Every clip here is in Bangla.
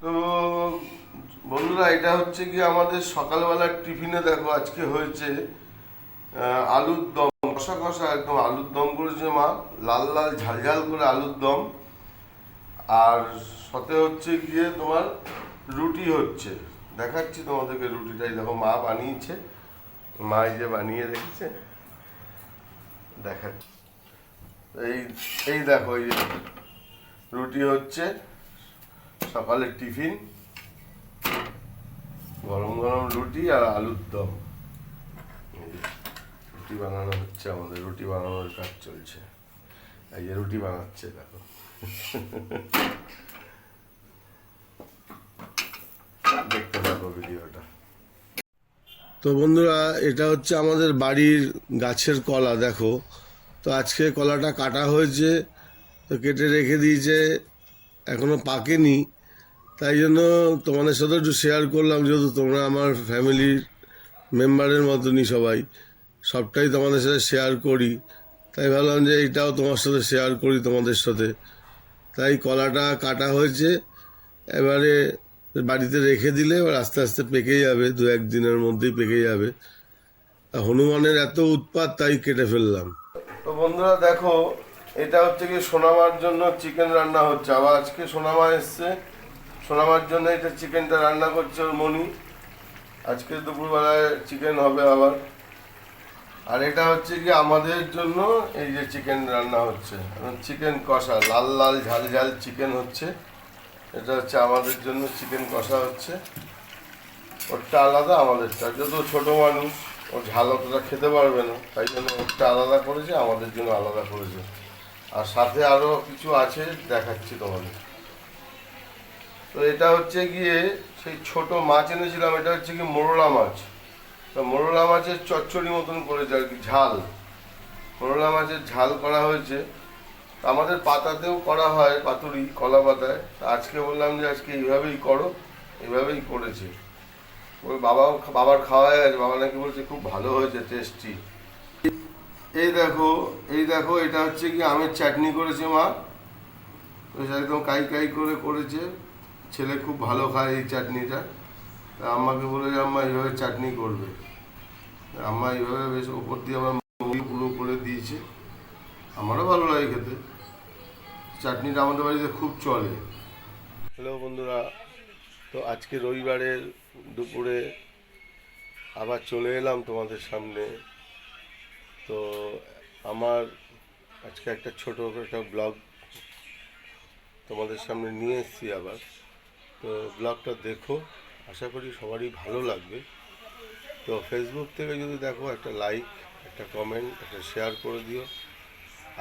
তো বন্ধুরা, এটা হচ্ছে কি আমাদের সকালবেলার টিফিনে। দেখো আজকে হয়েছে আলুর দম, কষা কষা একদম আলুর দম করেছে মা, লাল লাল ঝাল ঝাল করে আলুর দম। আর সাথে হচ্ছে গিয়ে তোমার রুটি হচ্ছে। দেখাচ্ছি তোমাদেরকে রুটিটাই, দেখো মা বানিয়েছে, মা এই যে বানিয়ে রেখেছে, দেখাচ্ছি। এই এই দেখো, এই যে রুটি হচ্ছে সকালের টিফিন, গরম গরম রুটি আর আলুর দম। রুটি বানানো হচ্ছে, আমাদের রুটি বানানোর কাজ চলছে। এই যে রুটি বানাচ্ছে, দেখো। দেখতে থাকো ভিডিওটা। তো বন্ধুরা, এটা হচ্ছে আমাদের বাড়ির গাছের কলা, দেখো। তো আজকে কলাটা কাটা হয়েছে, তো কেটে রেখে দিয়েছে, এখনো পাকেনি। তাই জন্য তোমাদের সাথে একটু শেয়ার করলাম, যেহেতু তোমরা আমার ফ্যামিলির মেম্বারের মতনই সবাই, সবটাই তোমাদের সাথে শেয়ার করি। তাই ভাবলাম যে এটাও তোমার সাথে শেয়ার করি তোমাদের সাথে। তাই কলাটা কাটা হয়েছে, এবারে বাড়িতে রেখে দিলে এবার আস্তে আস্তে পেকে যাবে, 1-2 দিনের মধ্যেই পেকে যাবে। হনুমানের এত উৎপাত, তাই কেটে ফেললাম। তো বন্ধুরা দেখো, এটা হচ্ছে কি সোনামার জন্য চিকেন রান্না হচ্ছে। আবার আজকে সোনামা এসছে, সোনামার জন্য এটা চিকেনটা রান্না করছে ওর মনি। আজকে দুপুরবেলায় চিকেন হবে আবার। আর এটা হচ্ছে কি আমাদের জন্য, এই যে চিকেন রান্না হচ্ছে, চিকেন কষা, লাল লাল ঝাল ঝাল চিকেন হচ্ছে। এটা হচ্ছে আমাদের জন্য চিকেন কষা হচ্ছে। ওরটা আলাদা, আমাদেরটা, যেহেতু ছোটো মানুষ, ও ঝাল অতটা খেতে পারবে না, তাই জন্য ওরটা আলাদা করেছে, আমাদের জন্য আলাদা করেছে। আর সাথে আরও কিছু আছে, দেখাচ্ছি তোমাদের। তো এটা হচ্ছে গিয়ে সেই ছোট মাছ এনেছিলাম, এটা হচ্ছে কি মোরলা মাছ। তো মোরলা মাছের চচ্চড়ি মতন করেছে আর কি, ঝাল। মোরলা মাছের ঝাল করা হয়েছে। আমাদের পাতাতেও করা হয়, পাতুরি, কলা পাতায়। আজকে বললাম যে আজকে এইভাবেই করো, এইভাবেই করেছে। ওই বাবার খাওয়াই আছে, বাবা নাকি বলছে খুব ভালো হয়েছে, টেস্টি। এই দেখো, এই দেখো, এটা হচ্ছে কি আমের চাটনি করেছে মা। একদম কাই কাই করে করেছে। ছেলে খুব ভালো খায় এই চাটনিটা। আম্মাকে বলে যে আম্মা এইভাবে চাটনি করবে। আম্মা এইভাবে বেশ ওপর দিয়ে আমার পুরো করে দিয়েছে। আমারও ভালো লাগে খেতে। চাটনিটা আমাদের বাড়িতে খুব চলে। হ্যালো বন্ধুরা, তো আজকে রবিবারের দুপুরে আবার চলে এলাম তোমাদের সামনে। তো আমার আজকে একটা ছোটো একটা ব্লগ তোমাদের সামনে নিয়ে এসেছি আবার। তো ব্লগটা দেখো, আশা করি সবারই ভালো লাগবে। তো ফেসবুক থেকে যদি দেখো, একটা লাইক, একটা কমেন্ট, একটা শেয়ার করে দিও।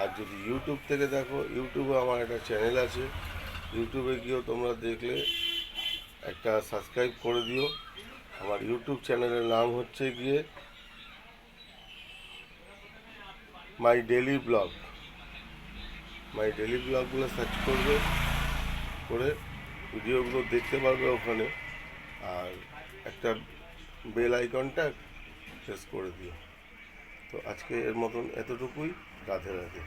আর যদি ইউটিউব থেকে দেখো, ইউটিউবে আমার একটা চ্যানেল আছে, ইউটিউবে গিয়েও তোমরা দেখলে একটা সাবস্ক্রাইব করে দিও। আমার ইউটিউব চ্যানেলের নাম হচ্ছে গিয়ে মাই ডেলি ব্লগ। মাই ডেলি ব্লগগুলো সার্চ করবে, করে ভিডিওগুলো দেখতে পারবে ওখানে। আর একটা বেল আইকনটা প্রেস করে দিও। তো আজকে এর মতন এতটুকুই। রাধে রাধে।